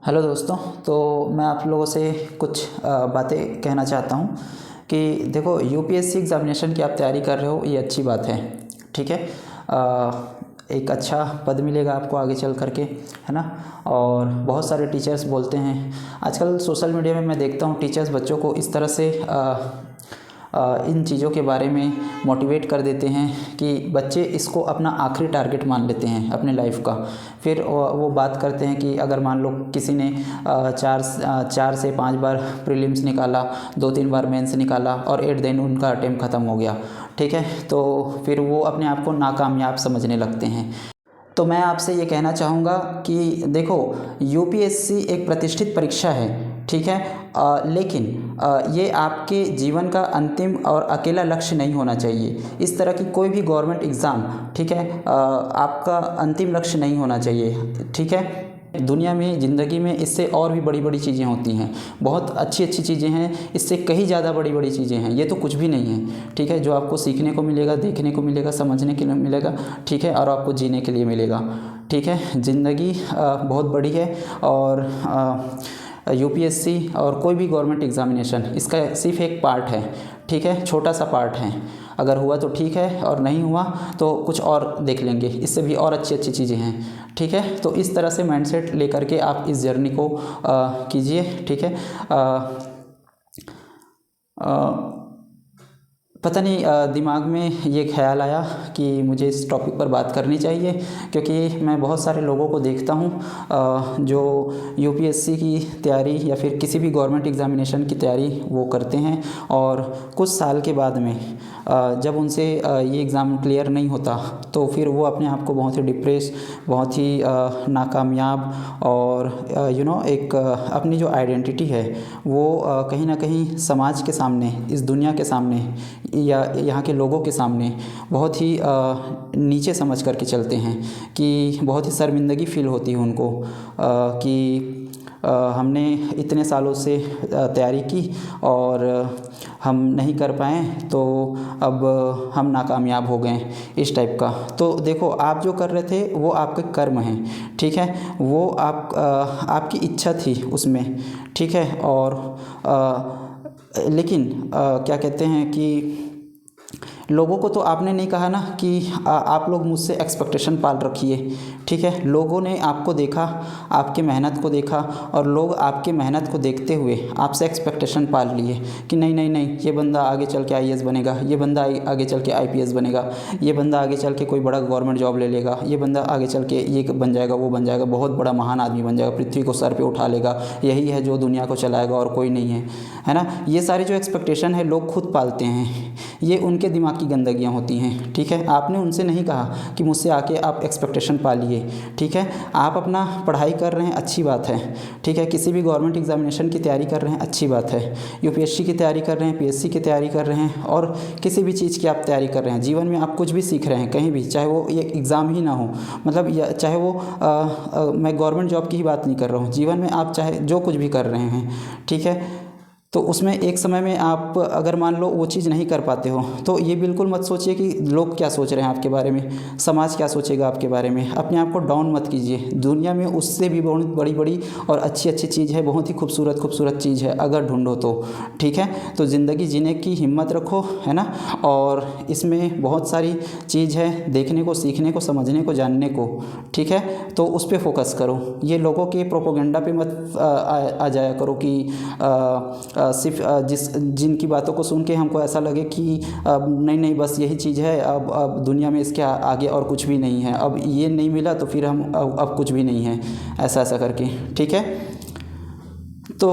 Hello दोस्तों। तो मैं आप लोगों से कुछ बातें कहना चाहता हूँ कि देखो, यूपीएससी एग्ज़ामिनेशन की आप तैयारी कर रहे हो, ये अच्छी बात है। ठीक है। एक अच्छा पद मिलेगा आपको आगे चल करके, है ना। और बहुत सारे टीचर्स बोलते हैं आजकल सोशल मीडिया में, मैं देखता हूँ टीचर्स बच्चों को इस तरह से इन चीज़ों के बारे में मोटिवेट कर देते हैं कि बच्चे इसको अपना आखिरी टारगेट मान लेते हैं अपने लाइफ का। फिर वो बात करते हैं कि अगर मान लो किसी ने 4 से 5 बार प्रीलिम्स निकाला, 2-3 बार मेंस निकाला और एट द एंड उनका अटेम्प्ट ख़त्म हो गया। ठीक है। तो फिर वो अपने आप को नाकामयाब समझने लगते हैं। तो मैं आपसे ये कहना चाहूँगा कि देखो, यूपीएससी एक प्रतिष्ठित परीक्षा है। ठीक है। लेकिन ये आपके जीवन का अंतिम और अकेला लक्ष्य नहीं होना चाहिए। इस तरह की कोई भी गवर्नमेंट एग्ज़ाम, ठीक है, आपका अंतिम लक्ष्य नहीं होना चाहिए। ठीक है। दुनिया में, ज़िंदगी में इससे और भी बड़ी बड़ी चीज़ें होती हैं, बहुत अच्छी अच्छी चीज़ें हैं, इससे कहीं ज़्यादा बड़ी बड़ी चीज़ें हैं। ये तो कुछ भी नहीं है। ठीक है। जो आपको सीखने को मिलेगा, देखने को मिलेगा, समझने के लिए मिलेगा। ठीक है। और आपको जीने के लिए मिलेगा। ठीक है। ज़िंदगी बहुत बड़ी है और यूपीएससी और कोई भी गवर्नमेंट एग्ज़ामिनेशन इसका सिर्फ एक पार्ट है। ठीक है। छोटा सा पार्ट है। अगर हुआ तो ठीक है, और नहीं हुआ तो कुछ और देख लेंगे, इससे भी और अच्छी अच्छी चीज़ें हैं। ठीक है। तो इस तरह से माइंडसेट लेकर के आप इस जर्नी को कीजिए। ठीक है। पता नहीं दिमाग में ये ख्याल आया कि मुझे इस टॉपिक पर बात करनी चाहिए, क्योंकि मैं बहुत सारे लोगों को देखता हूँ जो यूपीएससी की तैयारी या फिर किसी भी गवर्नमेंट एग्ज़ामिनेशन की तैयारी वो करते हैं, और कुछ साल के बाद में जब उनसे ये एग्ज़ाम क्लियर नहीं होता तो फिर वो अपने आप को बहुत ही डिप्रेस, बहुत ही नाकामयाब और एक अपनी जो आइडेंटिटी है वो कहीं ना कहीं समाज के सामने, इस दुनिया के सामने या यहाँ के लोगों के सामने बहुत ही नीचे समझ करके चलते हैं, कि बहुत ही शर्मिंदगी फील होती है उनको कि हमने इतने सालों से तैयारी की और हम नहीं कर पाए, तो अब हम नाकामयाब हो गए, इस टाइप का। तो देखो, आप जो कर रहे थे वो आपके कर्म हैं। ठीक है। वो आपकी इच्छा थी उसमें। ठीक है। और लेकिन क्या कहते हैं कि लोगों को तो आपने नहीं कहा ना कि आप लोग मुझसे एक्सपेक्टेशन पाल रखिए। ठीक है। लोगों ने आपको देखा, आपकी मेहनत को देखा, और लोग आपकी मेहनत को देखते हुए आपसे एक्सपेक्टेशन पाल लिए कि नहीं नहीं नहीं, ये बंदा आगे चल के आईएएस बनेगा, ये बंदा आगे चल के आईपीएस बनेगा, ये बंदा आगे चल के कोई बड़ा गवर्नमेंट जॉब ले लेगा, ये बंदा आगे चल के ये बन जाएगा, वो बन जाएगा, बहुत बड़ा महान आदमी बन जाएगा, पृथ्वी को सर पे उठा लेगा, यही है जो दुनिया को चलाएगा और कोई नहीं है ना। ये सारी जो एक्सपेक्टेशन है लोग खुद पालते हैं, ये उनके दिमाग की गंदगियाँ होती हैं। ठीक है। आपने उनसे नहीं कहा कि मुझसे आके आप एक्सपेक्टेशन पालिए। ठीक है। आप अपना पढ़ाई कर रहे हैं, अच्छी बात है। ठीक है। किसी भी गवर्नमेंट एग्ज़ामिनेशन की तैयारी कर रहे हैं, अच्छी बात है। यूपीएससी की तैयारी कर रहे हैं, पीएससी की तैयारी कर रहे हैं, और किसी भी चीज़ की आप तैयारी कर रहे हैं, जीवन में आप कुछ भी सीख रहे हैं कहीं भी, चाहे वो ये एग्ज़ाम ही ना हो, मतलब चाहे वो मैं गवर्नमेंट जॉब की ही बात नहीं कर रहा हूँ, जीवन में आप चाहे जो कुछ भी कर रहे हैं, ठीक है, तो उसमें एक समय में आप अगर मान लो वो चीज़ नहीं कर पाते हो, तो ये बिल्कुल मत सोचिए कि लोग क्या सोच रहे हैं आपके बारे में, समाज क्या सोचेगा आपके बारे में। अपने आप को डाउन मत कीजिए। दुनिया में उससे भी बहुत बड़ी बड़ी और अच्छी अच्छी चीज़ है, बहुत ही खूबसूरत खूबसूरत चीज़ है, अगर ढूंढो तो। ठीक है। तो ज़िंदगी जीने की हिम्मत रखो, है ना। और इसमें बहुत सारी चीज़ है देखने को, सीखने को, समझने को, जानने को। ठीक है। तो उस पर फोकस करो। ये लोगों के प्रोपोगंडा पे मत आ जाया करो कि सिर्फ जिनकी बातों को सुन के हमको ऐसा लगे कि नहीं नहीं, बस यही चीज़ है, अब दुनिया में इसके आगे और कुछ भी नहीं है, अब ये नहीं मिला तो फिर हम अब कुछ भी नहीं है, ऐसा करके। ठीक है। तो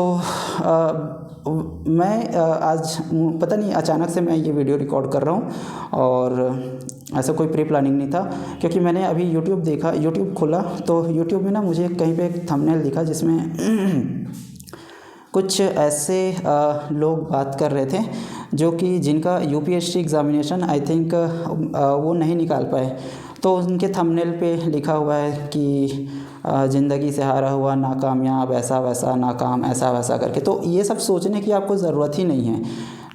मैं आज पता नहीं अचानक से मैं ये वीडियो रिकॉर्ड कर रहा हूँ, और ऐसा कोई प्री प्लानिंग नहीं था, क्योंकि मैंने अभी यूट्यूब देखा, यूट्यूब खोला तो यूट्यूब में ना मुझे कहीं पे एक थंबनेल दिखा जिसमें कुछ ऐसे लोग बात कर रहे थे जो कि जिनका यूपीएससी एग्ज़ामिनेशन आई थिंक वो नहीं निकाल पाए। तो उनके थंबनेल पे लिखा हुआ है कि ज़िंदगी से हारा हुआ, नाकामयाब, ऐसा वैसा, नाकाम, ऐसा वैसा करके। तो ये सब सोचने की आपको ज़रूरत ही नहीं है।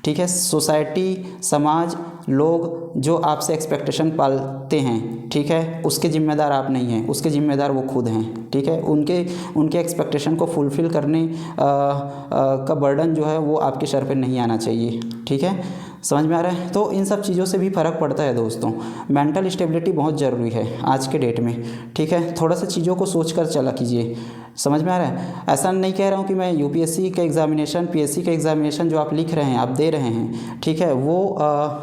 ठीक है। सोसाइटी, समाज, लोग जो आपसे एक्सपेक्टेशन पालते हैं, ठीक है, उसके ज़िम्मेदार आप नहीं हैं, उसके ज़िम्मेदार वो खुद हैं, ठीक है। उनके एक्सपेक्टेशन को फुलफ़िल करने का बर्डन जो है वो आपके सर पे नहीं आना चाहिए, ठीक है। समझ में आ रहा है। तो इन सब चीज़ों से भी फ़र्क पड़ता है दोस्तों। मेंटल स्टेबिलिटी बहुत ज़रूरी है आज के डेट में, ठीक है। थोड़ा सा चीज़ों को सोच कर चला कीजिए। समझ में आ रहा है। ऐसा नहीं कह रहा हूँ कि मैं यूपीएससी का एग्ज़ामिनेशन, पीएससी का एग्ज़ामिनेशन जो आप लिख रहे हैं, आप दे रहे हैं, ठीक है, वो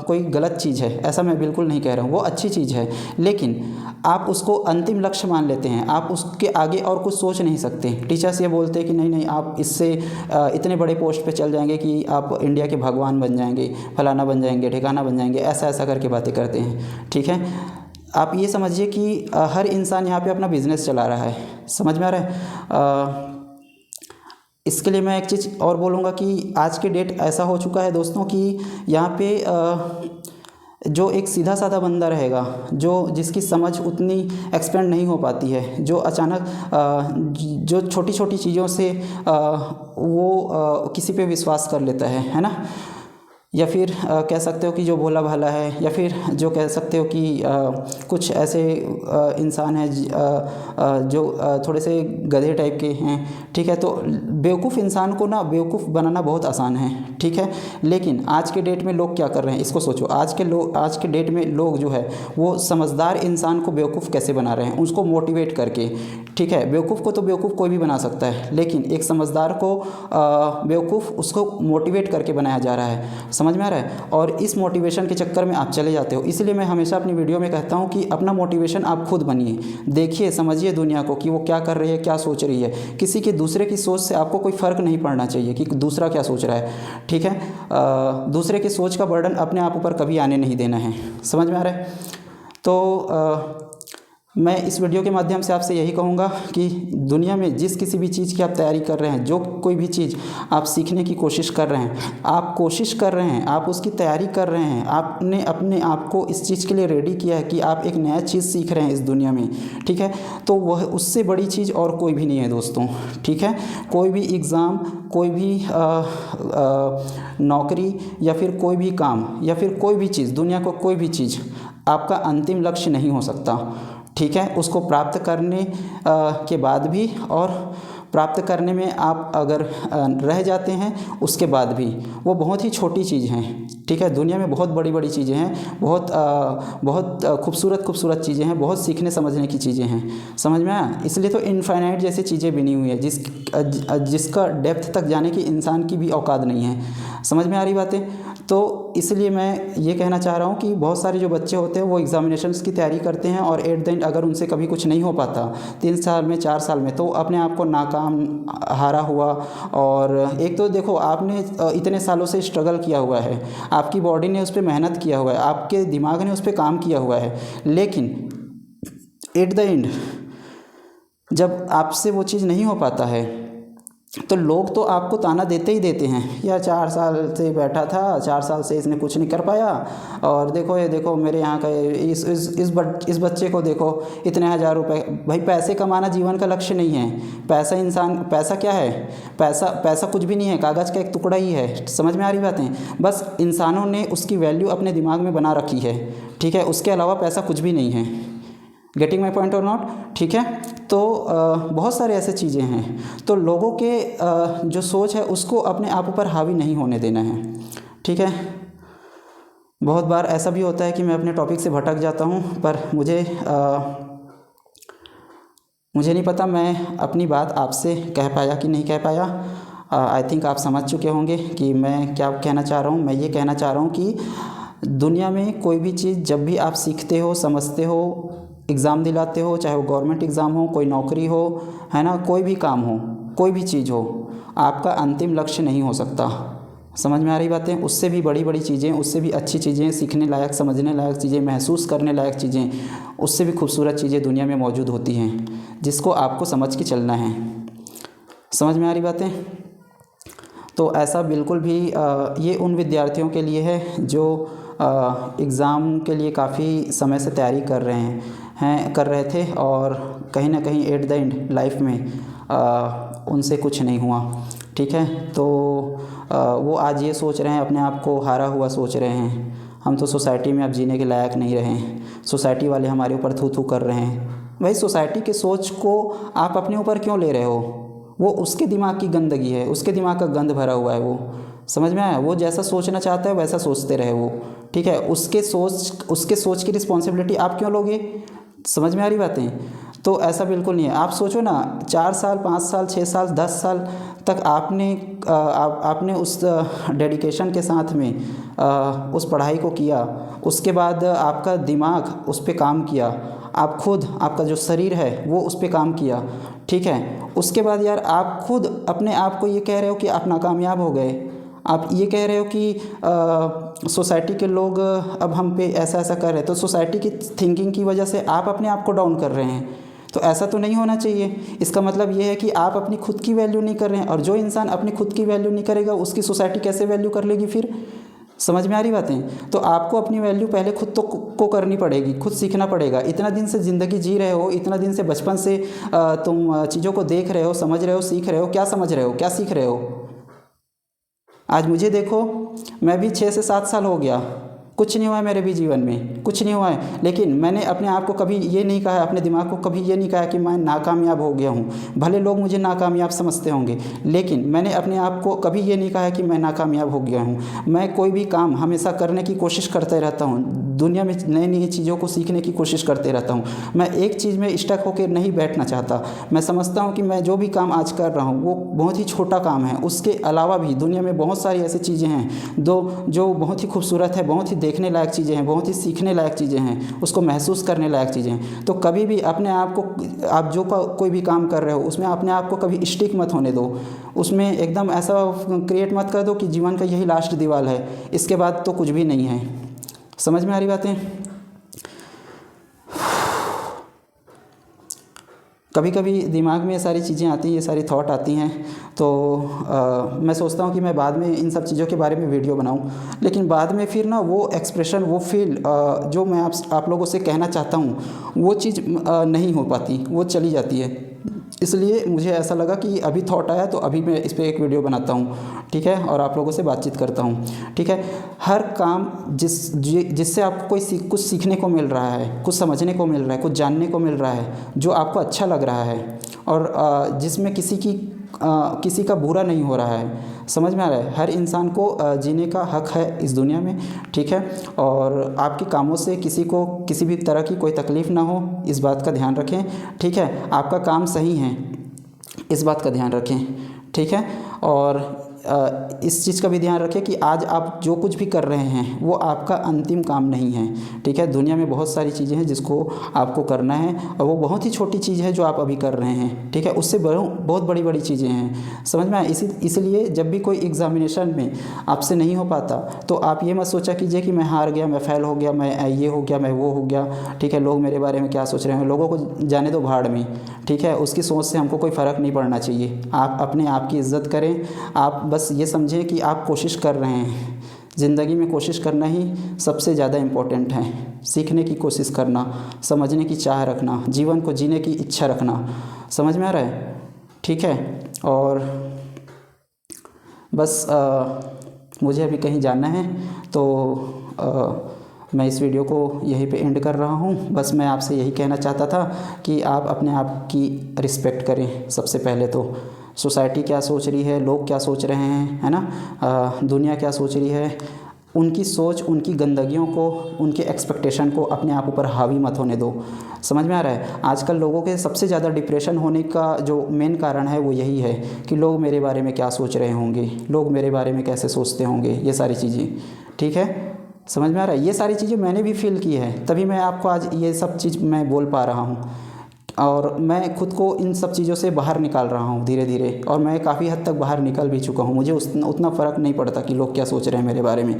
कोई गलत चीज़ है, ऐसा मैं बिल्कुल नहीं कह रहा हूँ। वो अच्छी चीज़ है, लेकिन आप उसको अंतिम लक्ष्य मान लेते हैं, आप उसके आगे और कुछ सोच नहीं सकते। टीचर्स ये बोलते हैं कि नहीं नहीं, आप इससे इतने बड़े पोस्ट पे चल जाएंगे कि आप इंडिया के भगवान बन जाएंगे, फलाना बन जाएंगे, ठिकाना बन जाएंगे, ऐसा ऐसा करके बातें करते हैं, ठीक है। आप ये समझिए कि हर इंसान यहाँ पे अपना बिजनेस चला रहा है। समझ में आ रहा है। इसके लिए मैं एक चीज़ और बोलूँगा कि आज के डेट ऐसा हो चुका है दोस्तों कि यहाँ पे जो एक सीधा साधा बंदा रहेगा, जिसकी समझ उतनी एक्सपेंड नहीं हो पाती है, जो अचानक जो छोटी छोटी चीज़ों से वो किसी पे विश्वास कर लेता है ना, या फिर कह सकते हो कि जो भोला भाला है, या फिर जो कह सकते हो कि कुछ ऐसे इंसान हैं जो थोड़े से गधे टाइप के हैं, ठीक है। तो बेवकूफ़ इंसान को ना बेवकूफ़ बनाना बहुत आसान है, ठीक है। लेकिन आज के डेट में लोग क्या कर रहे हैं, इसको सोचो। आज के डेट में लोग जो है वो समझदार इंसान को बेवकूफ़ कैसे बना रहे हैं, उसको मोटिवेट करके, ठीक है। बेवकूफ़ को तो बेवकूफ़ कोई भी बना सकता है, लेकिन एक समझदार को बेवकूफ़ उसको मोटिवेट करके बनाया जा रहा है। समझ में आ रहा है। और इस मोटिवेशन के चक्कर में आप चले जाते हो। इसलिए मैं हमेशा अपनी वीडियो में कहता हूँ कि अपना मोटिवेशन आप खुद बनिए, देखिए समझिए दुनिया को कि वो क्या कर रही है, क्या सोच रही है। किसी के दूसरे की सोच से आपको कोई फ़र्क नहीं पड़ना चाहिए कि दूसरा क्या सोच रहा है, ठीक है। दूसरे की सोच का बर्डन अपने आप ऊपर कभी आने नहीं देना है। समझ में आ रहा है। तो मैं इस वीडियो के माध्यम से आपसे यही कहूँगा कि दुनिया में जिस किसी भी चीज़ की आप तैयारी कर रहे हैं, जो कोई भी चीज़ आप सीखने की कोशिश कर रहे हैं, आप कोशिश कर रहे हैं, आप उसकी तैयारी कर रहे हैं, आपने अपने आप को इस चीज़ के लिए रेडी किया है कि आप एक नया चीज़ सीख रहे हैं इस दुनिया में, ठीक है। तो वह उससे बड़ी चीज़ और कोई भी नहीं है दोस्तों, ठीक है। कोई भी एग्ज़ाम, कोई भी नौकरी, या फिर कोई भी काम, या फिर कोई भी चीज़, दुनिया को कोई भी चीज़ आपका अंतिम लक्ष्य नहीं हो सकता, ठीक है। उसको प्राप्त करने के बाद भी, और प्राप्त करने में आप अगर रह जाते हैं उसके बाद भी, वो बहुत ही छोटी चीज़ हैं, ठीक है। दुनिया में बहुत बड़ी बड़ी चीज़ें हैं, बहुत खूबसूरत चीज़ें हैं, बहुत सीखने समझने की चीज़ें हैं। समझ में आया। इसलिए तो इनफाइनाइट जैसी चीज़ें बनी हुई है जिसका डेप्थ तक जाने की इंसान की भी औकात नहीं है। समझ में आ रही बातें। तो इसलिए मैं ये कहना चाह रहा हूँ कि बहुत सारे जो बच्चे होते हैं वो एग्ज़ामिनेशंस की तैयारी करते हैं, और एट द एंड अगर उनसे कभी कुछ नहीं हो पाता 3 साल में, 4 साल में, तो अपने आप को नाकाम, हारा हुआ। और एक तो देखो, आपने इतने सालों से स्ट्रगल किया हुआ है, आपकी बॉडी ने उस पर मेहनत किया हुआ है, आपके दिमाग ने उस पर काम किया हुआ है, लेकिन एट द एंड जब आपसे वो चीज़ नहीं हो पाता है तो लोग तो आपको ताना देते ही देते हैं, यार 4 साल से बैठा था, 4 साल से इसने कुछ नहीं कर पाया, और देखो ये देखो मेरे यहाँ का इस बच्चे को देखो, इतने हज़ार रुपए। भाई पैसे कमाना जीवन का लक्ष्य नहीं है। पैसा क्या है? पैसा कुछ भी नहीं है, कागज़ का एक टुकड़ा ही है। समझ में आ रही बातें। बस इंसानों ने उसकी वैल्यू अपने दिमाग में बना रखी है, ठीक है। उसके अलावा पैसा कुछ भी नहीं है। गेटिंग माई पॉइंट और नॉट, ठीक है। तो बहुत सारे ऐसे चीज़ें हैं। तो लोगों के जो सोच है उसको अपने आप ऊपर हावी नहीं होने देना है, ठीक है। बहुत बार ऐसा भी होता है कि मैं अपने टॉपिक से भटक जाता हूँ, पर मुझे नहीं पता मैं अपनी बात आपसे कह पाया कि नहीं कह पाया। आई थिंक आप समझ चुके होंगे कि मैं क्या कहना चाह रहा हूँ। मैं ये कहना चाह रहा हूँ कि दुनिया में कोई भी चीज़ जब भी आप सीखते हो, समझते हो, एग्ज़ाम दिलाते हो, चाहे वो गवर्नमेंट एग्ज़ाम हो, कोई नौकरी हो, है ना, कोई भी काम हो, कोई भी चीज़ हो, आपका अंतिम लक्ष्य नहीं हो सकता। समझ में आ रही बातें। उससे भी बड़ी बड़ी चीज़ें, उससे भी अच्छी चीज़ें, सीखने लायक, समझने लायक चीज़ें, महसूस करने लायक चीज़ें, उससे भी खूबसूरत चीज़ें दुनिया में मौजूद होती हैं, जिसको आपको समझ के चलना है। समझ में आ रही बातें। तो ऐसा बिल्कुल भी ये उन विद्यार्थियों के लिए है जो एग्ज़ाम के लिए काफ़ी समय से तैयारी कर रहे थे, और कहीं ना कहीं एट द एंड लाइफ में उनसे कुछ नहीं हुआ, ठीक है। तो वो आज ये सोच रहे हैं, अपने आप को हारा हुआ सोच रहे हैं, हम तो सोसाइटी में अब जीने के लायक नहीं रहे हैं, सोसाइटी वाले हमारे ऊपर थू थू कर रहे हैं। भाई सोसाइटी के सोच को आप अपने ऊपर क्यों ले रहे हो? वो उसके दिमाग की गंदगी है, उसके दिमाग का गंद भरा हुआ है। वो समझ में आया? वो जैसा सोचना चाहता है वैसा सोचते रहे वो, ठीक है। उसके सोच की रिस्पॉन्सिबिलिटी आप क्यों लोगे? समझ में आ रही बातें? तो ऐसा बिल्कुल नहीं है। आप सोचो ना, 4 साल 5 साल 6 साल 10 साल तक आपने उस डेडिकेशन के साथ में उस पढ़ाई को किया, उसके बाद आपका दिमाग उस पर काम किया, आप खुद, आपका जो शरीर है वो उस पर काम किया, ठीक है। उसके बाद यार आप खुद अपने आप को ये कह रहे हो कि आप नाकामयाब हो गए, आप ये कह रहे हो कि सोसाइटी के लोग अब हम पे ऐसा ऐसा कर रहे हैं, तो सोसाइटी की थिंकिंग की वजह से आप अपने आप को डाउन कर रहे हैं। तो ऐसा तो नहीं होना चाहिए। इसका मतलब ये है कि आप अपनी खुद की वैल्यू नहीं कर रहे हैं, और जो इंसान अपनी खुद की वैल्यू नहीं करेगा उसकी सोसाइटी कैसे वैल्यू कर लेगी फिर? समझ में आ रही बातें? तो आपको अपनी वैल्यू पहले खुद तो को करनी पड़ेगी, खुद सीखना पड़ेगा। इतना दिन से ज़िंदगी जी रहे हो, इतना दिन से बचपन से तुम चीज़ों को देख रहे हो, समझ रहे हो, सीख रहे हो। क्या समझ रहे हो, क्या सीख रहे हो? आज मुझे देखो, मैं भी 6 से 7 साल हो गया, कुछ नहीं हुआ है मेरे भी जीवन में, कुछ नहीं हुआ है। लेकिन मैंने अपने आप को कभी ये नहीं कहा, अपने दिमाग को कभी ये नहीं कहा कि मैं नाकामयाब हो गया हूँ। भले लोग मुझे नाकामयाब समझते होंगे, लेकिन मैंने अपने आप को कभी ये नहीं कहा कि मैं नाकामयाब हो गया हूँ। मैं कोई भी काम हमेशा करने की कोशिश करते रहता हूँ, दुनिया में नई नई चीज़ों को सीखने की कोशिश करते रहता हूँ। मैं एक चीज़ में स्टक होकर नहीं बैठना चाहता। मैं समझता हूँ कि मैं जो भी काम आज कर रहा हूँ वो बहुत ही छोटा काम है। उसके अलावा भी दुनिया में बहुत सारी ऐसी चीज़ें हैं जो बहुत ही खूबसूरत है, बहुत ही देखने लायक चीज़ें हैं, बहुत ही सीखने लायक चीज़ें हैं, उसको महसूस करने लायक चीज़ें हैं। तो कभी भी अपने आप को, आप जो कोई भी काम कर रहे हो उसमें अपने आप को कभी स्टिक मत होने दो। उसमें एकदम ऐसा क्रिएट मत कर दो कि जीवन का यही लास्ट दीवार है, इसके बाद तो कुछ भी नहीं है। समझ में आ रही बातें? कभी कभी दिमाग में ये सारी चीज़ें आती हैं, ये सारी थॉट आती हैं, तो मैं सोचता हूँ कि मैं बाद में इन सब चीज़ों के बारे में वीडियो बनाऊँ, लेकिन बाद में फिर ना वो एक्सप्रेशन, वो फील जो मैं आप लोगों से कहना चाहता हूँ वो चीज़ नहीं हो पाती, वो चली जाती है। इसलिए मुझे ऐसा लगा कि अभी थॉट आया तो अभी मैं इस पर एक वीडियो बनाता हूँ, ठीक है, और आप लोगों से बातचीत करता हूँ, ठीक है। हर काम जिससे आपको कुछ सीखने को मिल रहा है, कुछ समझने को मिल रहा है, कुछ जानने को मिल रहा है, जो आपको अच्छा लग रहा है, और जिसमें किसी का बुरा नहीं हो रहा है। समझ में आ रहा है? हर इंसान को जीने का हक है इस दुनिया में, ठीक है। और आपके कामों से किसी को किसी भी तरह की कोई तकलीफ़ ना हो, इस बात का ध्यान रखें, ठीक है। आपका काम सही है, इस बात का ध्यान रखें, ठीक है। और इस चीज़ का भी ध्यान रखें कि आज आप जो कुछ भी कर रहे हैं वो आपका अंतिम काम नहीं है, ठीक है। दुनिया में बहुत सारी चीज़ें हैं जिसको आपको करना है, और वो बहुत ही छोटी चीज़ है जो आप अभी कर रहे हैं, ठीक है। उससे बहुत बड़ी बड़ी चीज़ें हैं। समझ में आए? इसलिए जब भी कोई एग्ज़ामिनेशन में आपसे नहीं हो पाता तो आप ये मत सोचा कीजिए कि मैं हार गया, मैं फेल हो गया, मैं ये हो गया, मैं वो हो गया, ठीक है। लोग मेरे बारे में क्या सोच रहे हैं, लोगों को जाने दो भाड़ में, ठीक है। उसकी सोच से हमको कोई फ़र्क नहीं पड़ना चाहिए। आप अपने आप की इज़्ज़त करें। आप बस ये समझें कि आप कोशिश कर रहे हैं, ज़िंदगी में कोशिश करना ही सबसे ज़्यादा इम्पोर्टेंट है। सीखने की कोशिश करना, समझने की चाह रखना, जीवन को जीने की इच्छा रखना। समझ में आ रहा है? ठीक है। और बस मुझे अभी कहीं जाना है, तो मैं इस वीडियो को यहीं पे एंड कर रहा हूँ। बस मैं आपसे यही कहना चाहता था कि आप अपने आप की रिस्पेक्ट करें। सबसे पहले तो सोसाइटी क्या सोच रही है, लोग क्या सोच रहे हैं, है ना, दुनिया क्या सोच रही है, उनकी सोच, उनकी गंदगियों को, उनके एक्सपेक्टेशन को अपने आप ऊपर हावी मत होने दो। समझ में आ रहा है? आजकल लोगों के सबसे ज़्यादा डिप्रेशन होने का जो मेन कारण है वो यही है कि लोग मेरे बारे में क्या सोच रहे होंगे, लोग मेरे बारे में कैसे सोचते होंगे, ये सारी चीज़ें, ठीक है। समझ में आ रहा है? ये सारी चीज़ें मैंने भी फील की है, तभी मैं आपको आज ये सब चीज़ मैं बोल पा रहा हूँ, और मैं खुद को इन सब चीज़ों से बाहर निकाल रहा हूँ धीरे धीरे, और मैं काफ़ी हद तक बाहर निकल भी चुका हूँ। मुझे उतना फ़र्क नहीं पड़ता कि लोग क्या सोच रहे हैं मेरे बारे में।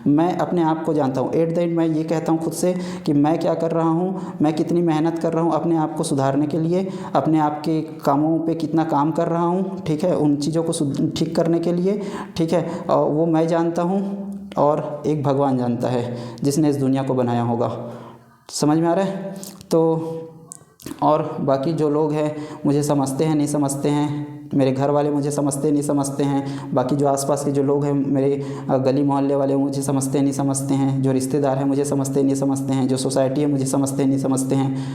मैं अपने आप को जानता हूँ। एट द एंड मैं ये कहता हूँ खुद से कि मैं क्या कर रहा हूँ, मैं कितनी मेहनत कर रहा हूँ अपने आप को सुधारने के लिए, अपने आप के कामों पे कितना काम कर रहा हूँ, ठीक है, उन चीज़ों को ठीक करने के लिए, ठीक है। और वो मैं जानता हूँ, और एक भगवान जानता है जिसने इस दुनिया को बनाया होगा। समझ में आ रहा है? तो और बाकी जो लोग हैं मुझे समझते हैं नहीं समझते हैं, मेरे घर वाले मुझे समझते नहीं समझते हैं, बाकी जो आसपास के जो लोग हैं मेरे गली मोहल्ले वाले मुझे समझते नहीं समझते हैं, जो रिश्तेदार हैं मुझे समझते नहीं समझते हैं, जो सोसाइटी है मुझे समझते नहीं समझते हैं,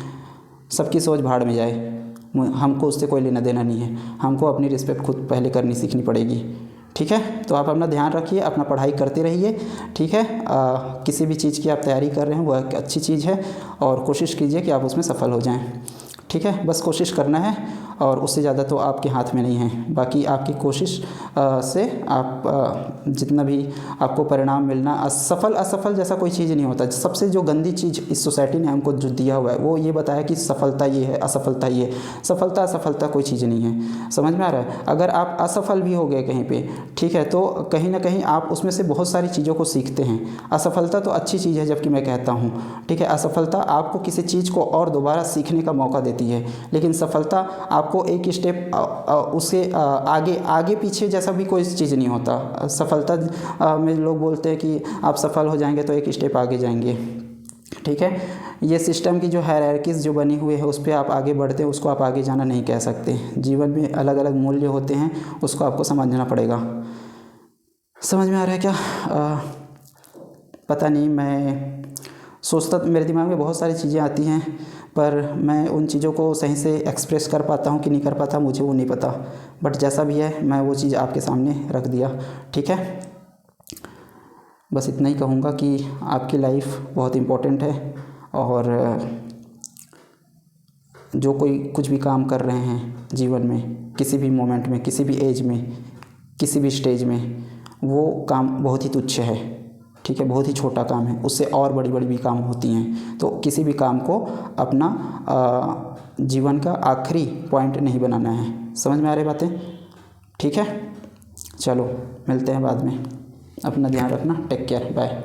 सबकी सोच भाड़ में जाए। हमको उससे कोई लेना देना नहीं है, हमको अपनी रिस्पेक्ट खुद पहले करनी सीखनी पड़ेगी। ठीक है, तो आप अपना ध्यान रखिए, अपना पढ़ाई करते रहिए। ठीक है, किसी भी चीज़ की आप तैयारी कर रहे हैं वो एक अच्छी चीज़ है और कोशिश कीजिए कि आप उसमें सफल हो जाएं। ठीक है, बस कोशिश करना है और उससे ज़्यादा तो आपके हाथ में नहीं है। बाकी आपकी कोशिश से आप जितना भी आपको परिणाम मिलना, सफल असफल जैसा कोई चीज़ नहीं होता। सबसे जो गंदी चीज़ इस सोसाइटी ने हमको जो दिया हुआ है वो ये बताया कि सफलता ये है, असफलता ये है। सफलता असफलता कोई चीज़ नहीं है, समझ में आ रहा है। अगर आप असफल भी हो गए कहीं पे, ठीक है, तो कहीं ना कहीं आप उसमें से बहुत सारी चीज़ों को सीखते हैं। असफलता तो अच्छी चीज़ है, जबकि मैं कहता हूँ, ठीक है, असफलता आपको किसी चीज़ को और दोबारा सीखने का मौका देती है, लेकिन सफलता आपको एक स्टेप उससे आगे पीछे जैसा भी कोई चीज़ नहीं होता। सफलता में लोग बोलते हैं कि आप सफल हो जाएंगे तो एक स्टेप आगे जाएंगे। ठीक है, ये सिस्टम की जो हायरार्कीज़ जो बनी हुई है उस पर आप आगे बढ़ते हैं, उसको आप आगे जाना नहीं कह सकते। जीवन में अलग अलग मूल्य होते हैं, उसको आपको समझना पड़ेगा। समझ में आ रहा है क्या? पता नहीं, मैं सोचता, मेरे दिमाग में बहुत सारी चीज़ें आती हैं, पर मैं उन चीज़ों को सही से एक्सप्रेस कर पाता हूँ कि नहीं कर पाता मुझे वो नहीं पता। बट जैसा भी है मैं वो चीज़ आपके सामने रख दिया। ठीक है, बस इतना ही कहूँगा कि आपकी लाइफ बहुत इम्पोर्टेंट है और जो कोई कुछ भी काम कर रहे हैं जीवन में, किसी भी मोमेंट में, किसी भी एज में, किसी भी स्टेज में, वो काम बहुत ही तुच्छ है। ठीक है, बहुत ही छोटा काम है, उससे और बड़ी बड़ी भी काम होती हैं। तो किसी भी काम को अपना जीवन का आखिरी पॉइंट नहीं बनाना है। समझ में आ रही बातें? ठीक है, चलो मिलते हैं बाद में। अपना ध्यान रखना, टेक केयर, बाय।